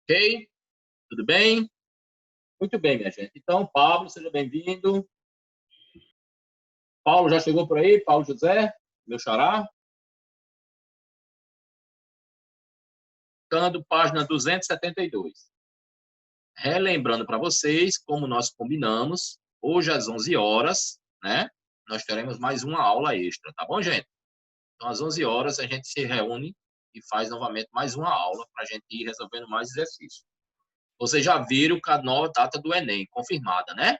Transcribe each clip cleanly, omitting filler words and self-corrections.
Ok? Tudo bem? Muito bem, minha gente. Então, Paulo, seja bem-vindo. Paulo já chegou por aí? Paulo José, meu xará. Ficando página 272. Relembrando para vocês, como nós combinamos, hoje às 11 horas, né? Nós teremos mais uma aula extra, tá bom, gente? Então, às 11 horas, a gente se reúne e faz novamente mais uma aula para a gente ir resolvendo mais exercícios. Vocês já viram a nova data do Enem, confirmada, né?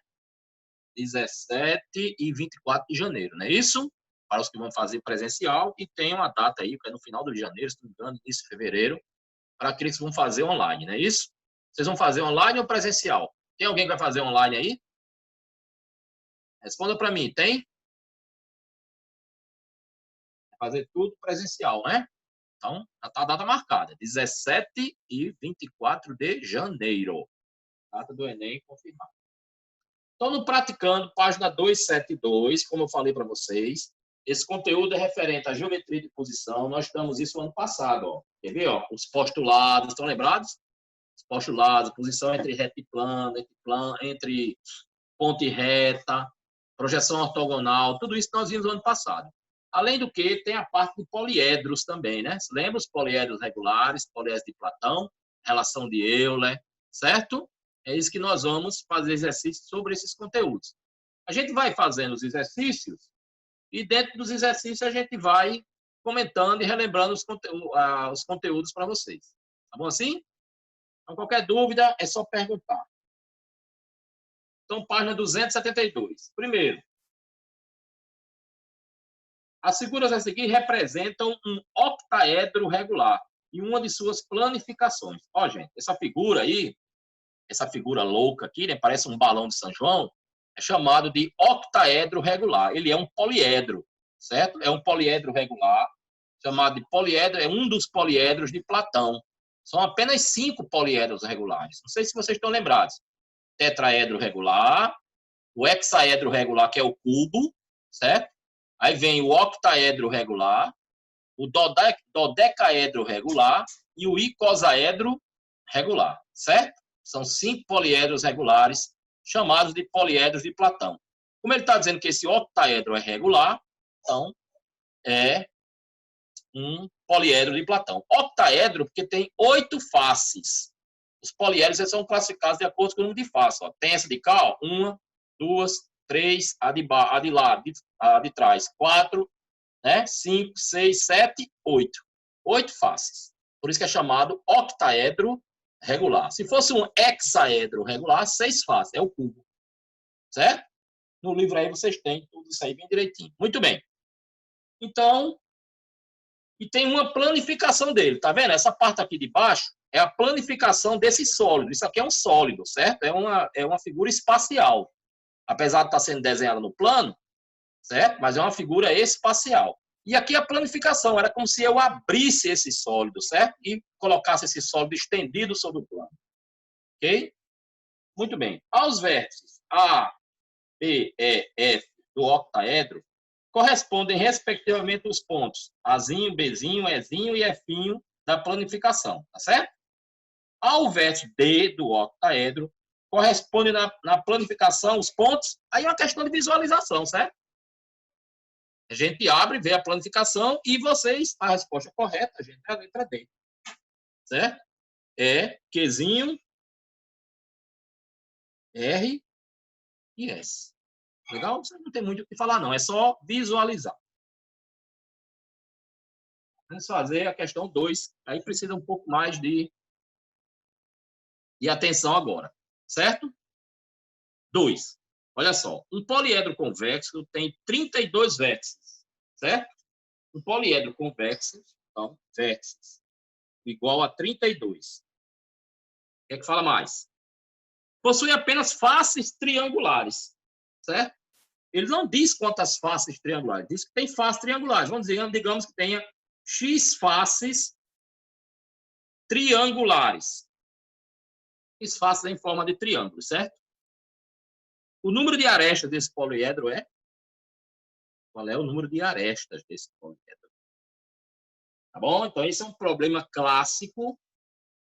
17 e 24 de janeiro, não é isso? Para os que vão fazer presencial, e tem uma data aí, que é no final de janeiro, se não me engano, início de fevereiro, para aqueles que vão fazer online, não é isso? Vocês vão fazer online ou presencial? Tem alguém que vai fazer online aí? Responda para mim, tem? Vai fazer tudo presencial, né? Então, já está a data marcada, 17 e 24 de janeiro. Data do Enem confirmada. Então, no Praticando, página 272, como eu falei para vocês, esse conteúdo é referente à geometria de posição. Nós estamos isso ano passado, ó. Quer ver, ó? Os postulados, estão lembrados? Os postulados, posição entre reta e plano, entre ponte e reta, projeção ortogonal, tudo isso nós vimos no ano passado. Além do que, tem a parte de poliedros também, né? Você lembra os poliedros regulares, poliedros de Platão, relação de Euler, certo? É isso que nós vamos fazer exercícios sobre esses conteúdos. A gente vai fazendo os exercícios e dentro dos exercícios a gente vai comentando e relembrando os conteúdos para vocês. Tá bom assim? Então, qualquer dúvida é só perguntar. Então, página 272. Primeiro, as figuras a seguir representam um octaedro regular e uma de suas planificações. Ó, gente, essa figura aí, essa figura louca aqui, né, parece um balão de São João, é chamado de octaedro regular. Ele é um poliedro, certo? É um poliedro regular, chamado de poliedro, é um dos poliedros de Platão. São apenas 5 poliedros regulares. Não sei se vocês estão lembrados. Tetraedro regular, o hexaedro regular, que é o cubo, certo? Aí vem o octaedro regular, o dodecaedro regular e o icosaedro regular, certo? São 5 poliedros regulares, chamados de poliedros de Platão. Como ele está dizendo que esse octaedro é regular, então é um poliedro de Platão. Octaedro, porque tem 8 faces. Os poliedros são classificados de acordo com o número de faces. Ó. Tem essa de cá, ó, 1, 2, 3, a de lá, a de trás, 4, né? 5, 6, 7, 8. 8 faces. Por isso que é chamado octaedro regular. Se fosse um hexaedro regular, 6 faces, é o cubo. Certo? No livro aí vocês têm tudo isso aí bem direitinho. Muito bem. Então, e tem uma planificação dele, tá vendo? Essa parte aqui de baixo é a planificação desse sólido. Isso aqui é um sólido, certo? É uma figura espacial. Apesar de estar sendo desenhada no plano, certo? Mas é uma figura espacial. E aqui a planificação era como se eu abrisse esse sólido, certo? E colocasse esse sólido estendido sobre o plano. Ok? Muito bem. Aos vértices A, B, E, F do octaedro, correspondem, respectivamente, os pontos Azinho, Bzinho, Ezinho e Finho da planificação, tá certo? Ao vértice D do octaedro, corresponde na planificação os pontos, aí é uma questão de visualização, certo? A gente abre, vê a planificação e vocês, a resposta correta, a gente é a letra D. Certo? É Qzinho, R e S. Legal? Você não tem muito o que falar, não. É só visualizar. Vamos fazer a questão 2. Aí precisa um pouco mais de atenção agora. Certo? 2. Olha só. Um poliedro convexo tem 32 vértices. Certo? Um poliedro convexo, então, vértices, igual a 32. O que é que fala mais? Possui apenas faces triangulares. Certo? Ele não diz quantas faces triangulares, diz que tem faces triangulares. Digamos que tenha X faces triangulares. X faces em forma de triângulo, certo? O número de arestas desse poliedro é? Qual é o número de arestas desse poliedro? Tá bom? Então, esse é um problema clássico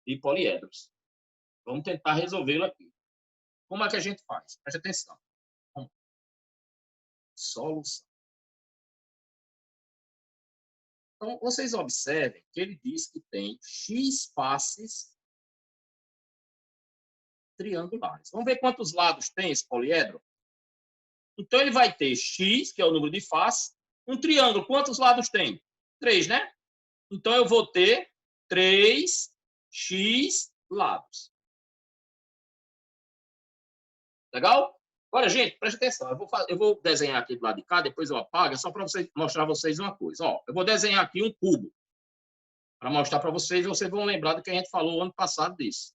de poliedros. Vamos tentar resolvê-lo aqui. Como é que a gente faz? Preste atenção. Solução. Então, vocês observem que ele diz que tem X faces triangulares. Vamos ver quantos lados tem esse poliedro? Então, ele vai ter X, que é o número de faces. Um triângulo, quantos lados tem? 3, né? Então, eu vou ter 3x lados. Legal? Agora, gente, preste atenção. Eu vou desenhar aqui do lado de cá, depois eu apago, só para mostrar a vocês uma coisa. Ó, eu vou desenhar aqui um cubo, para mostrar para vocês, e vocês vão lembrar do que a gente falou ano passado disso.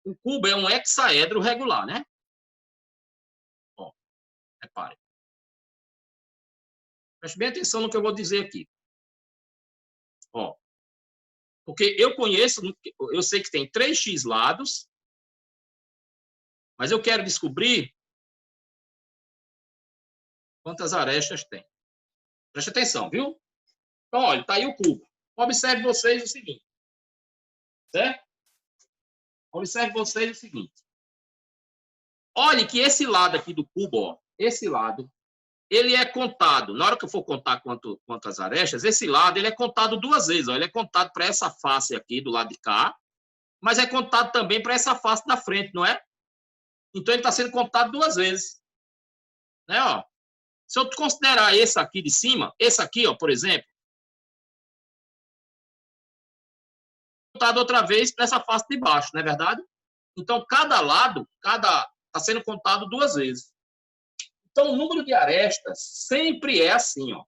O cubo é um hexaedro regular, né? Ó, repare. Preste bem atenção no que eu vou dizer aqui. Ó, porque eu sei que tem 3x lados, mas eu quero descobrir quantas arestas tem. Preste atenção, viu? Então, olha, está aí o cubo. Observe vocês o seguinte. Certo? Observe vocês o seguinte. Olhe que esse lado aqui do cubo, ó, esse lado, ele é contado. Na hora que eu for contar quantas arestas, esse lado ele é contado 2 vezes. Ó, ele é contado para essa face aqui do lado de cá, mas é contado também para essa face da frente, não é? Então, ele está sendo contado 2 vezes. Né, ó? Se eu considerar esse aqui de cima, esse aqui, ó, por exemplo, contado outra vez para essa face de baixo, não é verdade? Então, cada lado está sendo contado 2 vezes. Então, o número de arestas sempre é assim, ó.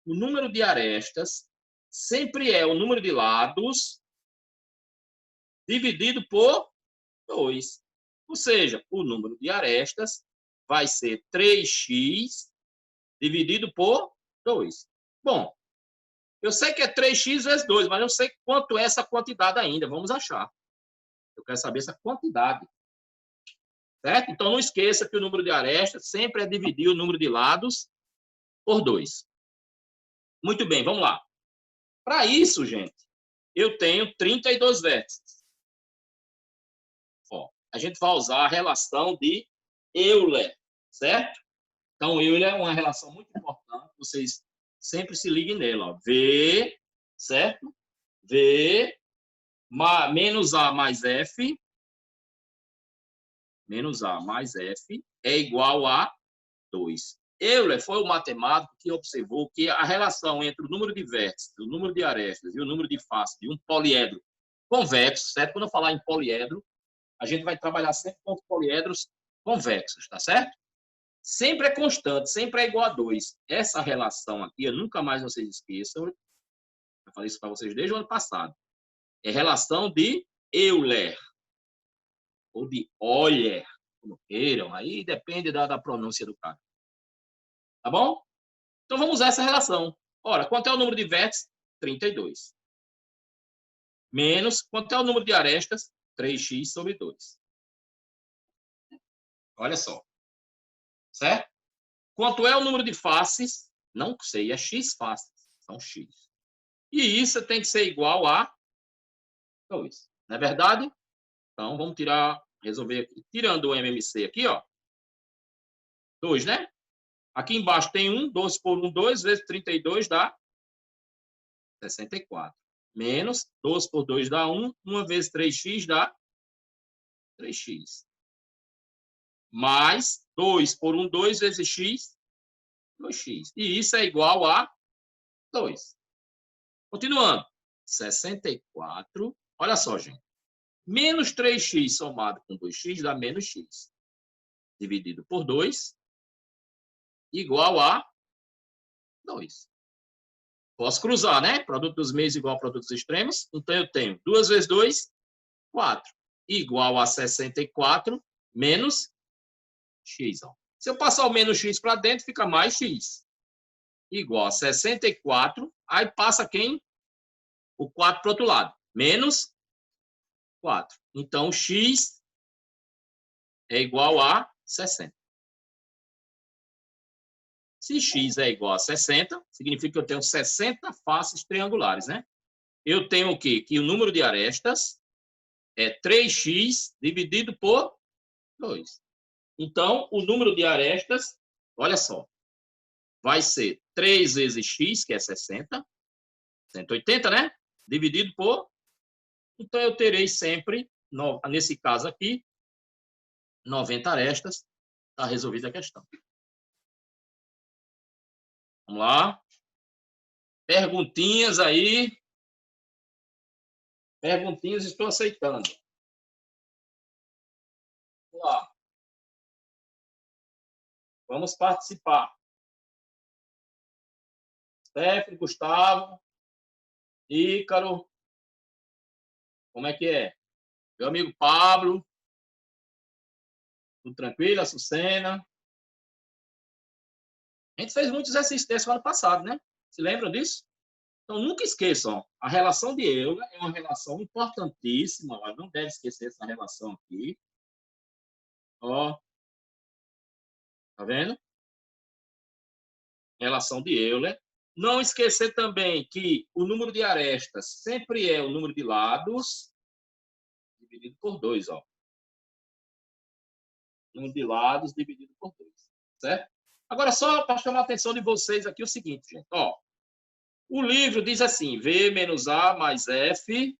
O número de arestas sempre é o número de lados dividido por 2. Ou seja, o número de arestas vai ser 3x dividido por 2. Bom, eu sei que é 3x vezes 2, mas não sei quanto é essa quantidade ainda. Vamos achar. Eu quero saber essa quantidade. Certo? Então, não esqueça que o número de arestas sempre é dividir o número de lados por 2. Muito bem, vamos lá. Para isso, gente, eu tenho 32 vértices. Ó, a gente vai usar a relação de Euler, certo? Então, Euler é uma relação muito importante. Vocês sempre se liguem nela. Ó. V, certo? V menos A mais F, menos A mais F, é igual a 2. Euler foi o matemático que observou que a relação entre o número de vértices, o número de arestas e o número de faces de um poliedro convexo, certo? Quando eu falar em poliedro, a gente vai trabalhar sempre com os poliedros convexos, tá certo? Sempre é constante, sempre é igual a 2. Essa relação aqui, eu nunca mais vocês esqueçam, eu falei isso para vocês desde o ano passado, é relação de Euler, ou de Euler, como queiram, aí depende da pronúncia do cara. Tá bom? Então, vamos usar essa relação. Ora, quanto é o número de vértices? 32. Menos, quanto é o número de arestas? 3x sobre 2. Olha só. Certo? Quanto é o número de faces? Não sei, é x faces. São x. E isso tem que ser igual a 2. Não é verdade? Então, vamos resolver aqui. Tirando o MMC aqui, ó. 2, né? Aqui embaixo tem 1, 12 por 1, 2 vezes 32 dá 64. Menos 12 por 2 dá 1, 1 vezes 3x dá 3x. Mais 2 por 1, 2 vezes x, 2x. E isso é igual a 2. Continuando. 64. Olha só, gente. Menos 3x somado com 2x dá menos x. Dividido por 2 igual a 2. Posso cruzar, né? Produto dos meios igual a produto dos extremos. Então, eu tenho 2 vezes 2, 4. Igual a 64 menos x. Ó. Se eu passar o menos x para dentro, fica mais x. Igual a 64. Aí passa quem? O 4 para o outro lado. Menos 4. Então, x é igual a 60. Se x é igual a 60, significa que eu tenho 60 faces triangulares, né? Eu tenho o quê? Que o número de arestas é 3x dividido por 2. Então, o número de arestas, olha só, vai ser 3 vezes x, que é 60, 180, né? Dividido por... Então, eu terei sempre, nesse caso aqui, 90 arestas. Está resolvida a questão. Vamos lá. Perguntinhas aí. Perguntinhas, estou aceitando. Vamos lá. Vamos participar. Stephanie, Gustavo, Ícaro. Como é que é? Meu amigo Pablo. Tudo tranquilo? Açucena. A gente fez muitos exercícios desse ano passado, né? Se lembram disso? Então, nunca esqueçam, a relação de Euler é uma relação importantíssima, mas não deve esquecer essa relação aqui. Ó, tá vendo? Relação de Euler. Não esquecer também que o número de arestas sempre é o número de lados dividido por 2, ó. Número de lados dividido por 2, certo? Agora, só para chamar a atenção de vocês aqui o seguinte, gente, ó. O livro diz assim, V menos A mais F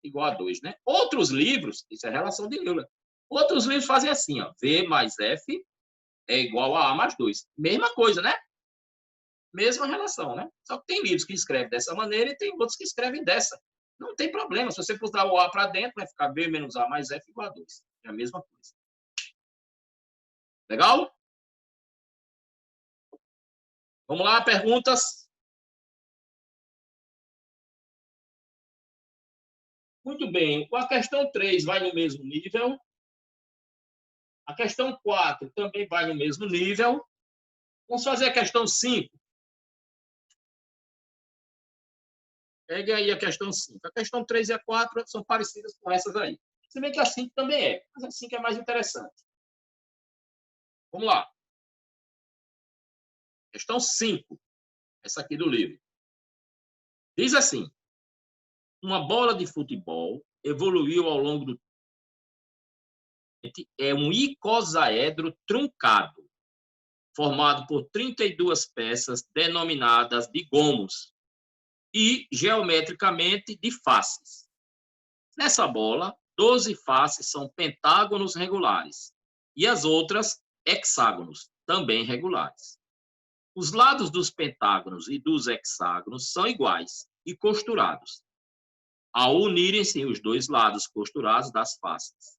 igual a 2, né? Outros livros, isso é relação de Euler. Outros livros fazem assim, ó, V mais F é igual a mais 2. Mesma coisa, né? Mesma relação, né? Só que tem livros que escrevem dessa maneira e tem outros que escrevem dessa. Não tem problema. Se você botar o A para dentro, vai ficar V menos A mais F igual a 2. É a mesma coisa. Legal? Vamos lá, perguntas? Muito bem. A questão 3 vai no mesmo nível. A questão 4 também vai no mesmo nível. Vamos fazer a questão 5. Pegue aí a questão 5. A questão 3 e a 4 são parecidas com essas aí. Se bem que a 5 também é, mas a 5 é mais interessante. Vamos lá. Questão 5. Essa aqui do livro. Diz assim: uma bola de futebol evoluiu ao longo do tempo. É um icosaedro truncado, formado por 32 peças denominadas de gomos e, geometricamente, de faces. Nessa bola, 12 faces são pentágonos regulares e as outras hexágonos, também regulares. Os lados dos pentágonos e dos hexágonos são iguais e costurados, ao unirem-se os dois lados costurados das faces,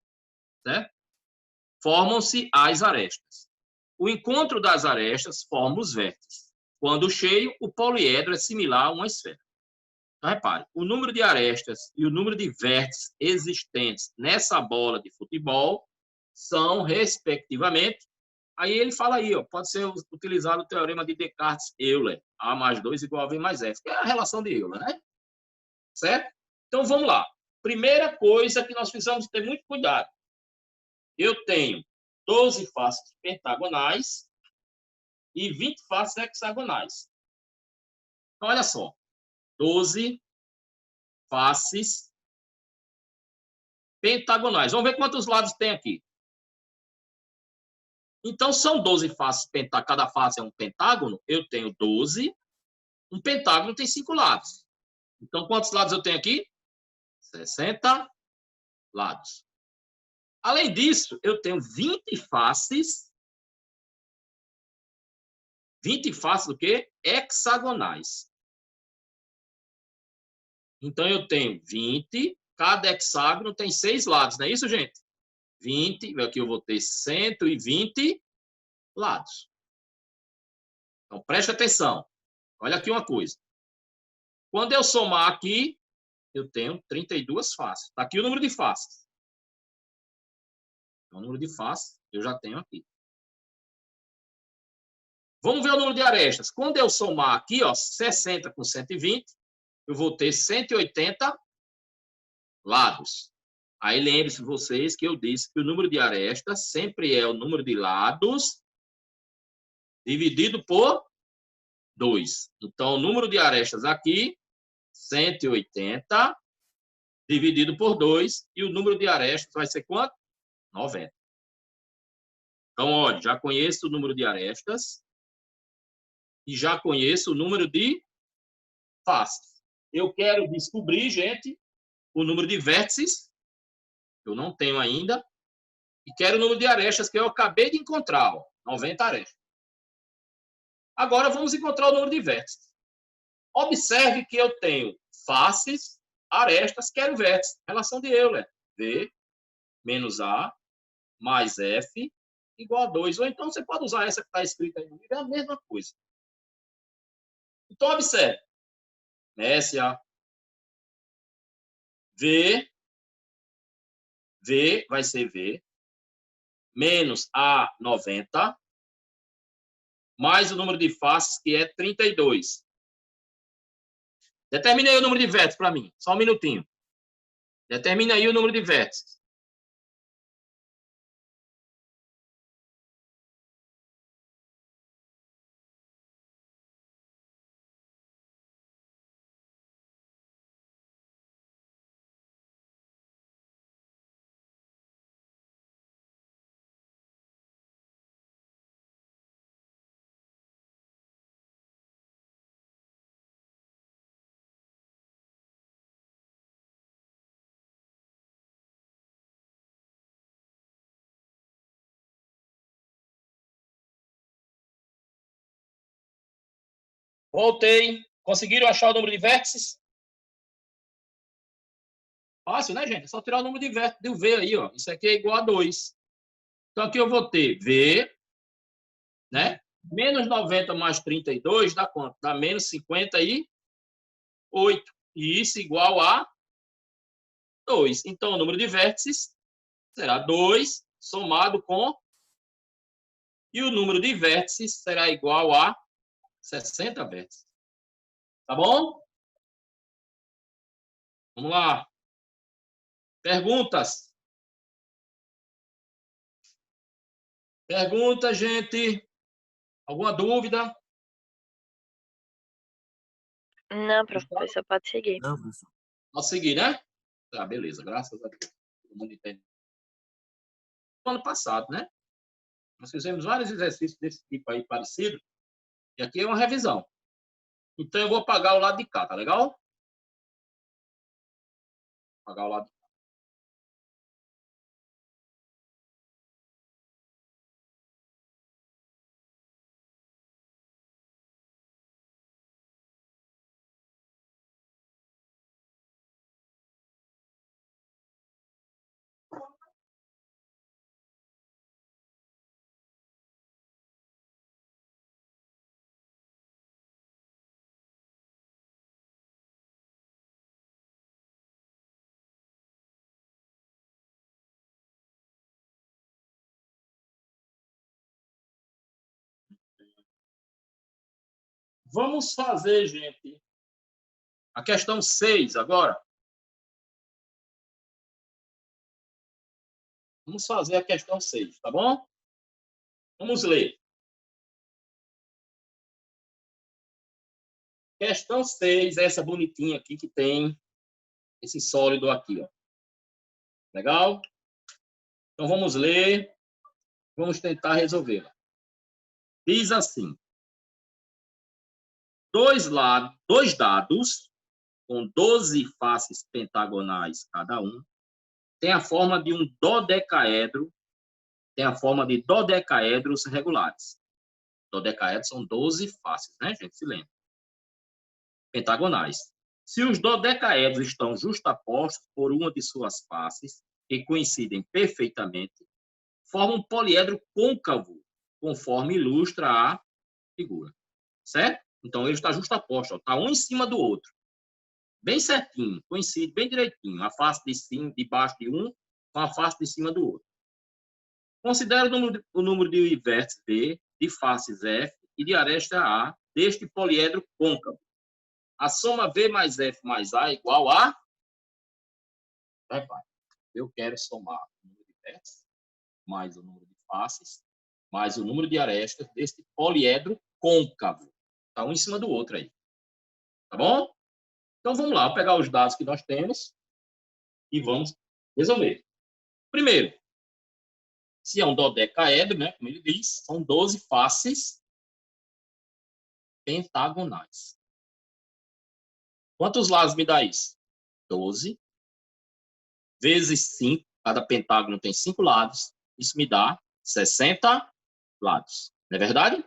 certo? Formam-se as arestas. O encontro das arestas forma os vértices. Quando cheio, o poliedro é similar a uma esfera. Então, repare, o número de arestas e o número de vértices existentes nessa bola de futebol são, respectivamente, aí ele fala aí, ó, pode ser utilizado o teorema de Descartes-Euler, A mais 2 igual a V mais F, que é a relação de Euler, né? Certo? Então, vamos lá. Primeira coisa que nós precisamos ter muito cuidado. Eu tenho 12 faces pentagonais e 20 faces hexagonais. Então, olha só. 12 faces pentagonais. Vamos ver quantos lados tem aqui. Então, são 12 faces pentagonais. Cada face é um pentágono. Eu tenho 12. Um pentágono tem 5 lados. Então, quantos lados eu tenho aqui? 60 lados. Além disso, eu tenho 20 faces. 20 faces do quê? Hexagonais. Então, eu tenho 20. Cada hexágono tem 6 lados, não é isso, gente? 20. Aqui eu vou ter 120 lados. Então, preste atenção. Olha aqui uma coisa. Quando eu somar aqui, eu tenho 32 faces. Está aqui o número de faces. O número de faces eu já tenho aqui. Vamos ver o número de arestas. Quando eu somar aqui, ó, 60 com 120, eu vou ter 180 lados. Aí lembre-se vocês que eu disse que o número de arestas sempre é o número de lados dividido por 2. Então, o número de arestas aqui, 180 dividido por 2, e o número de arestas vai ser quanto? 90. Então, olha, já conheço o número de arestas e já conheço o número de faces. Eu quero descobrir, gente, o número de vértices, que eu não tenho ainda, e quero o número de arestas, que eu acabei de encontrar, ó, 90 arestas. Agora, vamos encontrar o número de vértices. Observe que eu tenho faces, arestas, quero vértices. Relação de Euler. V menos A mais F igual a 2. Ou então você pode usar essa que está escrita aí no livro, é a mesma coisa. Então, observe. SA, V vai ser V, menos A 90, mais o número de faces, que é 32. Determine aí o número de vértices para mim. Só um minutinho. Determine aí o número de vértices. Voltei. Conseguiram achar o número de vértices? Fácil, né, gente? É só tirar o número de vértices do V aí, ó. Isso aqui é igual a 2. Então, aqui eu vou ter V, né? Menos 90 mais 32 dá quanto? Dá menos 58. E isso igual a 2. Então, o número de vértices será 2 somado com... E o número de vértices será igual a 60 vértices. Tá bom? Vamos lá. Perguntas? Pergunta, gente? Alguma dúvida? Não, professor, pode seguir. Não, professor. Pode seguir, né? Tá, beleza. Graças a Deus. Todo mundo entende. No ano passado, né? Nós fizemos vários exercícios desse tipo aí, parecido. E aqui é uma revisão. Então, eu vou apagar o lado de cá, tá legal? Apagar o lado de cá. Vamos fazer, gente, a questão 6 agora. Vamos fazer a questão 6, tá bom? Vamos ler. Questão 6, essa bonitinha aqui que tem esse sólido aqui, ó. Legal? Então, vamos ler. Vamos tentar resolvê-la. Diz assim. Dois dados com 12 faces pentagonais cada um tem a forma de um dodecaedro, tem a forma de dodecaedros regulares. Dodecaedros são 12 faces, né, gente? Se lembra. Pentagonais. Se os dodecaedros estão justapostos por uma de suas faces, que coincidem perfeitamente, formam um poliedro côncavo, conforme ilustra a figura. Certo? Então, ele está justaposto, está um em cima do outro. Bem certinho, coincide bem direitinho. A face de cima, de baixo de um, com a face de cima do outro. Considere o número de vértices B, de faces F e de aresta A deste poliedro côncavo. A soma V mais F mais A é igual a... Repare, eu quero somar o número de vértices mais o número de faces mais o número de arestas deste poliedro côncavo. Está um em cima do outro aí. Tá bom? Então, vamos lá, vou pegar os dados que nós temos. e vamos resolver. Primeiro, se é um dodecaedro, né, como ele diz, são 12 faces pentagonais. Quantos lados me dá isso? 12 vezes 5, cada pentágono tem 5 lados, isso me dá 60 lados. Não é verdade?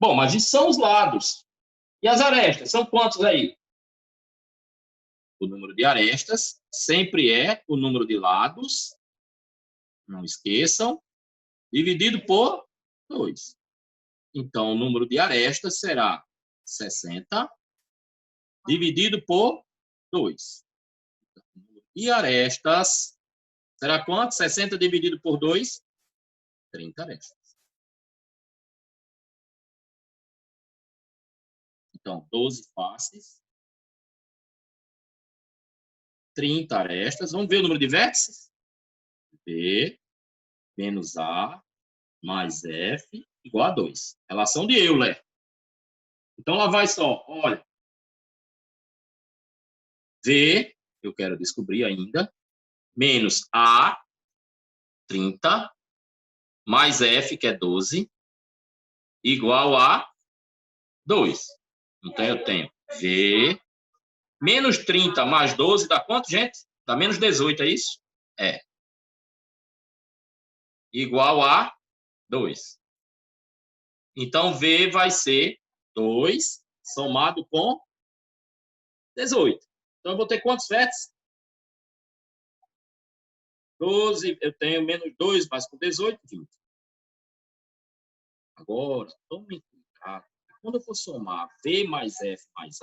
Bom, mas isso são os lados. E as arestas, são quantos aí? O número de arestas sempre é o número de lados, não esqueçam, dividido por 2. Então, o número de arestas será 60 dividido por 2. E arestas será quanto? 60 dividido por 2? 30 arestas. Então, 12 faces, 30 arestas. Vamos ver o número de vértices? B menos A mais F igual a 2. Relação de Euler. Então, lá vai só, olha. V, eu quero descobrir ainda, menos A, 30, mais F, que é 12, igual a 2. Então, eu tenho V menos 30 mais 12 dá quanto, gente? Dá menos 18, é isso? É. Igual a 2. Então, V vai ser 2 somado com 18. Então, eu vou ter quantos vértices? 12, eu tenho menos 2, mais com 18, 20. Agora, tome cuidado. Quando eu for somar V mais F mais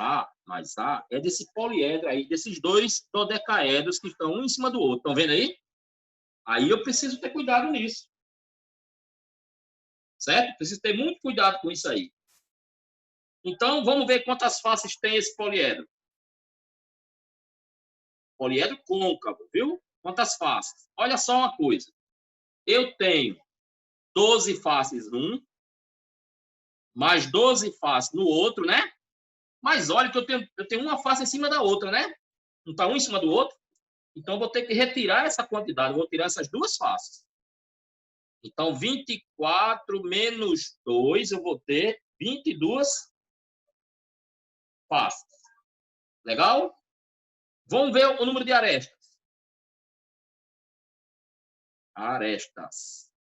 A, é desse poliedro aí, desses dois dodecaedros que estão um em cima do outro. Estão vendo aí? Aí eu preciso ter cuidado nisso. Certo? Preciso ter muito cuidado com isso aí. Então, vamos ver quantas faces tem esse poliedro. Poliedro côncavo, viu? Quantas faces? Olha só uma coisa. Eu tenho 12 faces num, mais 12 faces no outro, né? Mas olha que eu tenho uma face em cima da outra, né? Não está um em cima do outro? Então, eu vou ter que retirar essa quantidade. Eu vou tirar essas duas faces. Então, 24 menos 2, eu vou ter 22 faces. Legal? Vamos ver o número de arestas. Arestas.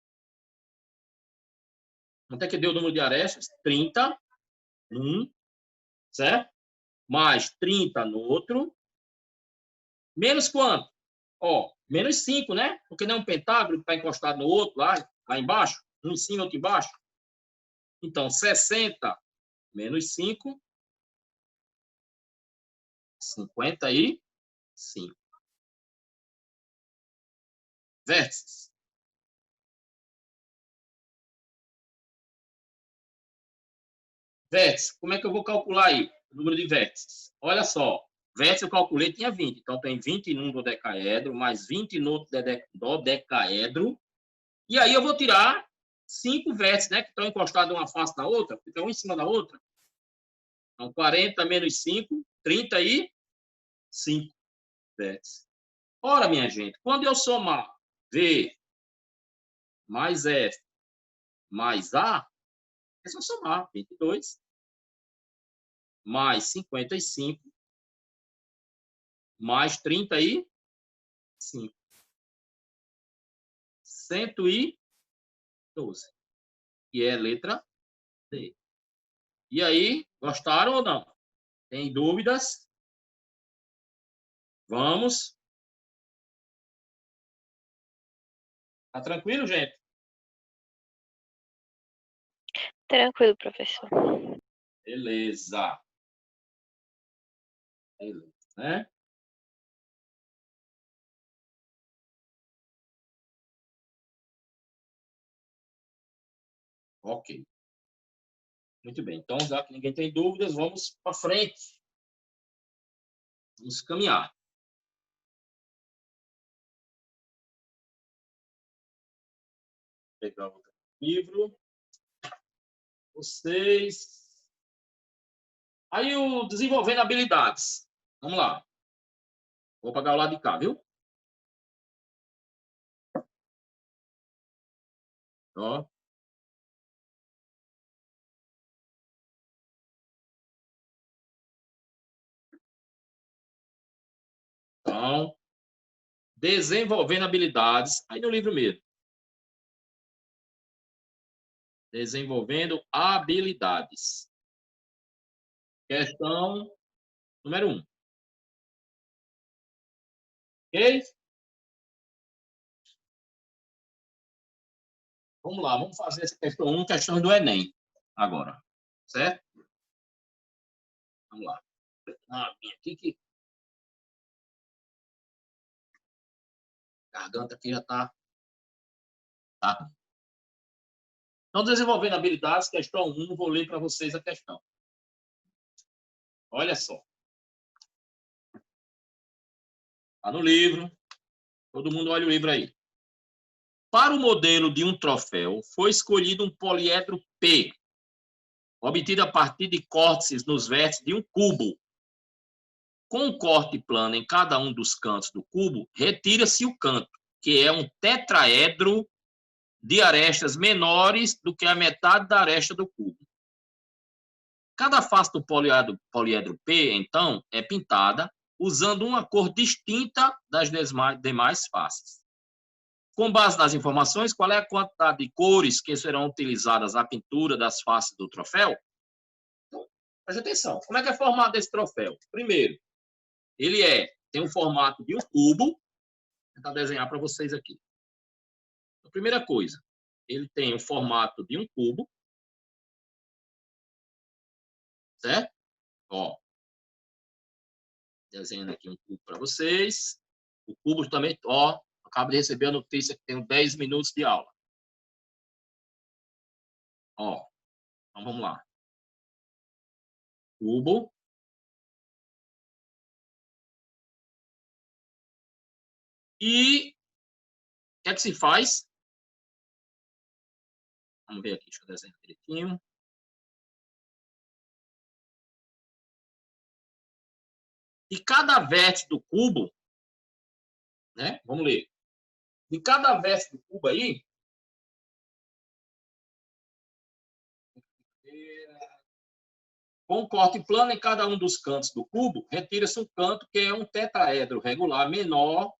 Quanto é que deu o número de arestas? 30 num, certo? Mais 30 no outro. Menos quanto? Ó, menos 5, né? Porque não é um pentágono que está encostado no outro, lá embaixo. Um em cima, outro embaixo. Então, 60 menos 5, 55. Vértices. Vértices. Como é que eu vou calcular aí o número de vértices? Olha só. Vértice eu calculei, tinha 20. Então, tem 20 num dodecaedro, mais 20 no outro dodecaedro. E aí eu vou tirar 5 vértices, né? Que estão encostados uma face na outra, que estão um em cima da outra. Então, 40 menos 5, 35 vértices. Ora, minha gente, quando eu somar V mais F mais A, é só somar 22 mais 55 mais 35. 112. Que é a letra D. E aí, gostaram ou não? Tem dúvidas? Vamos. Tá tranquilo, gente? Tranquilo, professor. Beleza. Beleza, né? Ok. Muito bem. Então, já que ninguém tem dúvidas, vamos para frente. Vamos caminhar. Vou pegar outro livro. Vocês. Aí, o desenvolvendo habilidades. Vamos lá. Vou apagar o lado de cá, viu? Ó. Então, desenvolvendo habilidades. Aí no livro mesmo. Desenvolvendo habilidades. Questão número 1. Ok? Vamos lá, vamos fazer essa questão 1, questão do Enem. Agora. Certo? Vamos lá. Aqui que a garganta aqui já está. Tá. Então, desenvolvendo habilidades, questão 1, vou ler para vocês a questão. Olha só. Está no livro. Todo mundo olha o livro aí. Para o modelo de um troféu, foi escolhido um poliedro P, obtido a partir de cortes nos vértices de um cubo. Com um corte plano em cada um dos cantos do cubo, retira-se o canto, que é um tetraedro de arestas menores do que a metade da aresta do cubo. Cada face do poliedro P, então, é pintada usando uma cor distinta das demais faces. Com base nas informações, qual é a quantidade de cores que serão utilizadas na pintura das faces do troféu? Então, preste atenção. Como é que é formado esse troféu? Primeiro, ele tem o formato de um cubo. Vou tentar desenhar para vocês aqui. A primeira coisa, ele tem o formato de um cubo. Certo? Ó. Desenhando aqui um cubo para vocês. O cubo também, ó, acabo de receber a notícia que tenho 10 minutos de aula. Ó, então vamos lá. Cubo. E o que é que se faz? Vamos ver aqui, deixa eu desenhar direitinho. De cada vértice do cubo, né? Vamos ler. De cada vértice do cubo aí, com um corte plano em cada um dos cantos do cubo, retira-se um canto que é um tetraedro regular menor,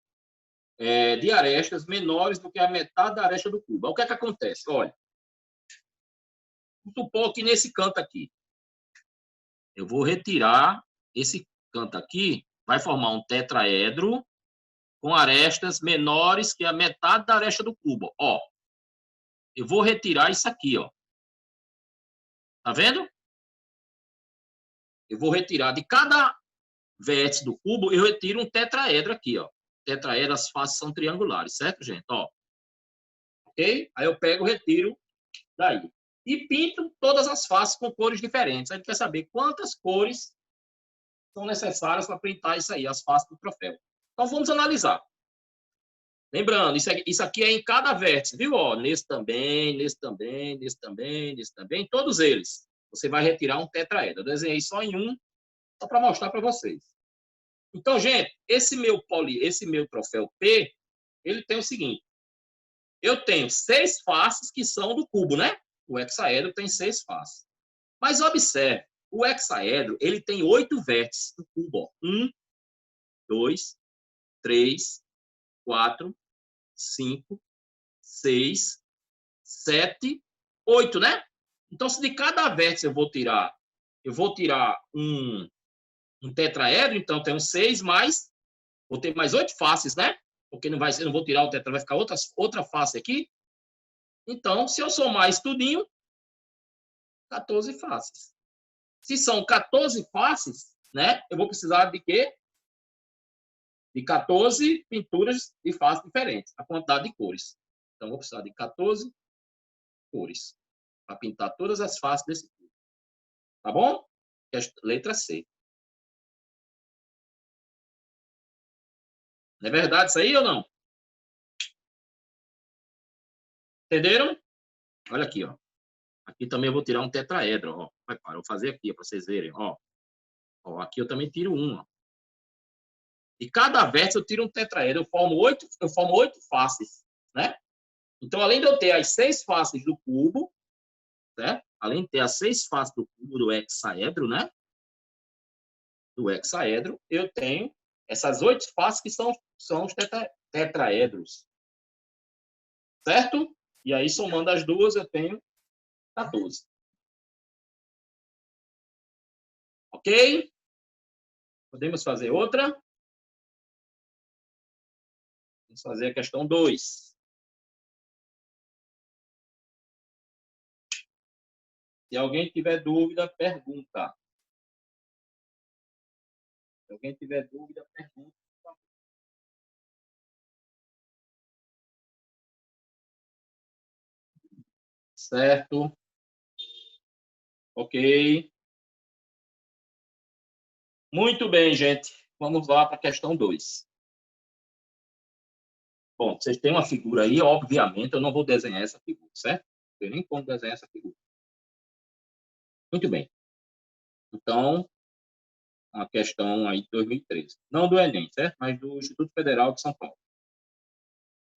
de arestas menores do que a metade da aresta do cubo. O que é que acontece? Olha, vamos supor que nesse canto aqui, eu vou retirar esse canto aqui, vai formar um tetraedro com arestas menores que a metade da aresta do cubo. Ó, eu vou retirar isso aqui, ó. Tá vendo? Eu vou retirar de cada vértice do cubo, eu retiro um tetraedro aqui, ó. Tetraedro, as faces são triangulares, certo, gente? Ó. Ok? Aí eu pego, retiro daí. E pinto todas as faces com cores diferentes. A gente quer saber quantas cores são necessárias para pintar isso aí, as faces do troféu. Então, vamos analisar. Lembrando, isso aqui é em cada vértice, viu? Ó, nesse também, nesse também, nesse também, nesse também, todos eles. Você vai retirar um tetraedro. Eu desenhei só em um, só para mostrar para vocês. Então, gente, esse meu troféu P, ele tem o seguinte. Eu tenho 6 faces que são do cubo, né? O hexaedro tem 6 faces. Mas observe, o hexaedro, ele tem 8 vértices do cubo. Ó. 1, 2, 3, 4, 5, 6, 7, 8, né? Então, se de cada vértice eu vou tirar um tetraedro, então tem 6 mais, vou ter mais 8 faces, né? Porque eu não vou tirar o tetraedro, vai ficar outra face aqui. Então, se eu somar isso tudinho, 14 faces. Se são 14 faces, né? Eu vou precisar de quê? De 14 pinturas de faces diferentes, a quantidade de cores. Então, vou precisar de 14 cores para pintar todas as faces desse cubo. Tá bom? Letra C. Não é verdade isso aí ou não? Entenderam? Olha aqui, ó. Aqui também eu vou tirar um tetraedro, ó. Eu vou fazer aqui para vocês verem, ó. Ó. Aqui eu também tiro um, ó. E cada vértice eu tiro um tetraedro. Eu formo 8 faces, né? Então, além de eu ter as 6 faces do cubo, certo? Além de ter as 6 faces do cubo do hexaedro, né? Do hexaedro, eu tenho essas 8 faces que são os tetraedros. Certo? E aí, somando as duas, eu tenho 14. Ok? Podemos fazer outra? Vamos fazer a questão 2. Se alguém tiver dúvida, pergunta. Se alguém tiver dúvida, pergunta. Certo? Ok. Muito bem, gente. Vamos lá para a questão 2. Bom, vocês têm uma figura aí, obviamente, eu não vou desenhar essa figura, certo? Não tem nem como desenhar essa figura. Muito bem. Então, a questão aí de 2013. Não do Enem, certo? Mas do Instituto Federal de São Paulo.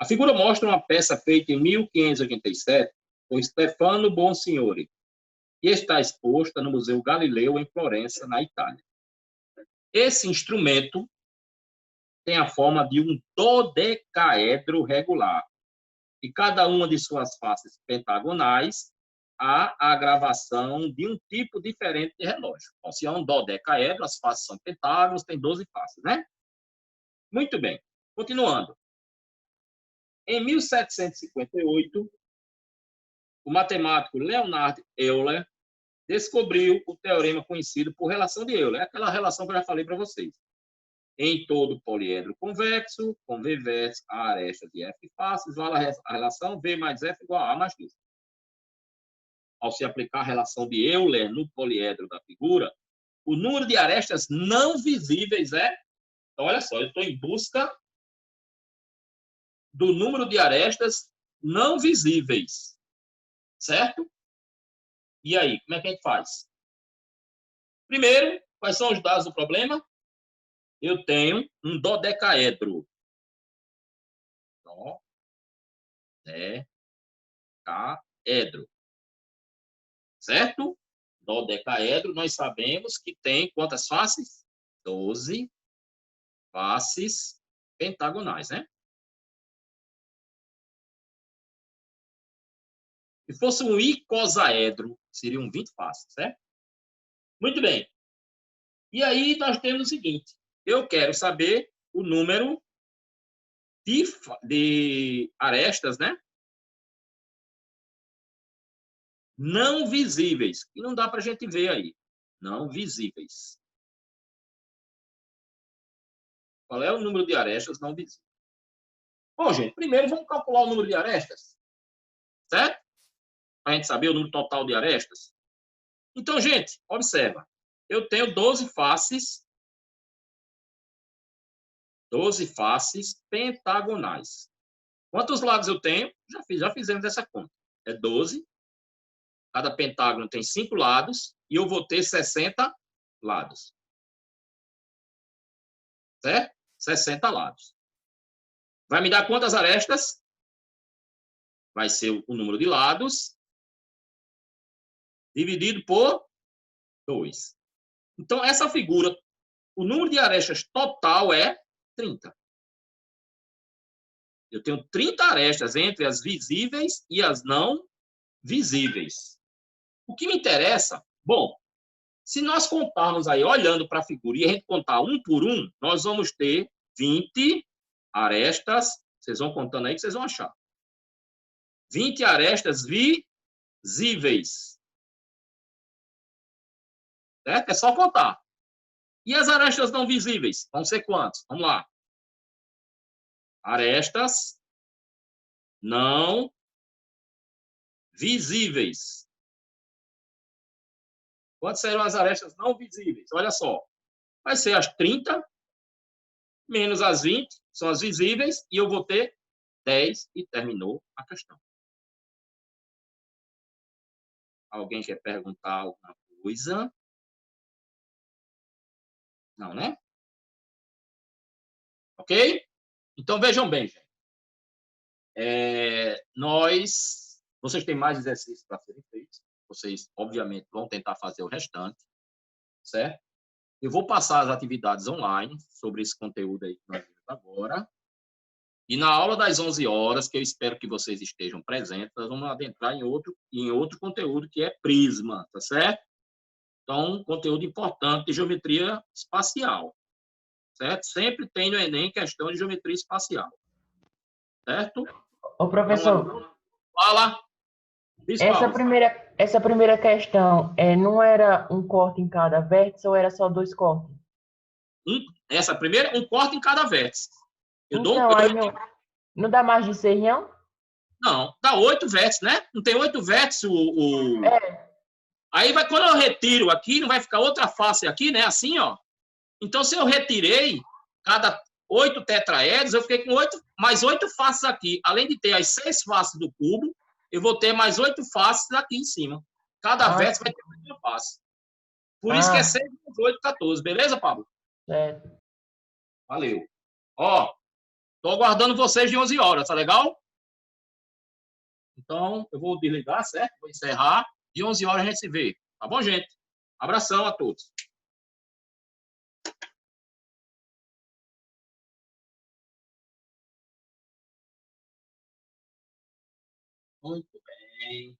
A figura mostra uma peça feita em 1587 por Stefano Bonsignore e está exposta no Museu Galileu, em Florença, na Itália. Esse instrumento tem a forma de um dodecaedro regular, e cada uma de suas faces pentagonais há a gravação de um tipo diferente de relógio. Então, se é um dodecaedro, as faces são pentágonos, tem 12 faces, né? Muito bem. Continuando. Em 1758, o matemático Leonhard Euler descobriu o teorema conhecido por relação de Euler. É aquela relação que eu já falei para vocês. Em todo poliedro convexo, com V vértices, A arestas e F faces, vale a relação V mais F igual a A mais 2. Ao se aplicar a relação de Euler no poliedro da figura, o número de arestas não visíveis é... Então, olha só, eu estou em busca do número de arestas não visíveis. Certo? E aí, como é que a gente faz? Primeiro, quais são os dados do problema? Eu tenho um dodecaedro. Dodecaedro. Certo? Dodecaedro, nós sabemos que tem quantas faces? 12 faces pentagonais, né? Se fosse um icosaedro, seriam 20 faces, certo? Muito bem. E aí nós temos o seguinte, eu quero saber o número de arestas, né? Não visíveis. E não dá para a gente ver aí. Não visíveis. Qual é o número de arestas não visíveis? Bom, gente, primeiro vamos calcular o número de arestas. Certo? Para a gente saber o número total de arestas. Então, gente, observa. Eu tenho 12 faces pentagonais. Quantos lados eu tenho? Já fizemos essa conta. É 12. Cada pentágono tem 5 lados e eu vou ter 60 lados. Certo? 60 lados. Vai me dar quantas arestas? Vai ser o número de lados dividido por 2. Então, essa figura, o número de arestas total é 30. Eu tenho 30 arestas entre as visíveis e as não visíveis. O que me interessa, bom, se nós contarmos aí, olhando para a figura, e a gente contar um por um, nós vamos ter 20 arestas, vocês vão contando aí que vocês vão achar. 20 arestas visíveis. Certo? É só contar. E as arestas não visíveis? Vão ser quantos? Vamos lá. Arestas não visíveis. Quantas serão as arestas não visíveis? Olha só. Vai ser as 30 menos as 20, são as visíveis, e eu vou ter 10 e terminou a questão. Alguém quer perguntar alguma coisa? Não, né? Ok? Então, vejam bem, gente. Vocês têm mais exercícios para serem feitos. Vocês, obviamente, vão tentar fazer o restante, certo? Eu vou passar as atividades online sobre esse conteúdo aí que nós vimos agora. E na aula das 11 horas, que eu espero que vocês estejam presentes, nós vamos adentrar em outro conteúdo que é prisma, tá certo? Então, um conteúdo importante de geometria espacial, certo? Sempre tem no Enem questão de geometria espacial, certo? Ô, professor, Então, fala, essa Paulo. primeira questão não era um corte em cada vértice ou era só 2 cortes? Essa primeira, um corte em cada vértice. Então, aí não dá mais de 6, não? Não, dá 8 vértices, né? Não tem 8 vértices É. Aí quando eu retiro aqui, não vai ficar outra face aqui, né? Assim, ó. Então, se eu retirei cada 8 tetraedros, eu fiquei com mais 8 faces aqui. Além de ter as 6 faces do cubo, eu vou ter mais 8 faces aqui em cima. Cada vértice vai ter uma face. Por isso que é 6 mais 8, 14. Beleza, Pablo? Certo. Valeu. Ó, tô aguardando vocês de 11 horas, tá legal? Então, eu vou desligar, certo? Vou encerrar. De 11 horas a gente se vê. Tá bom, gente? Abração a todos. Muito bem.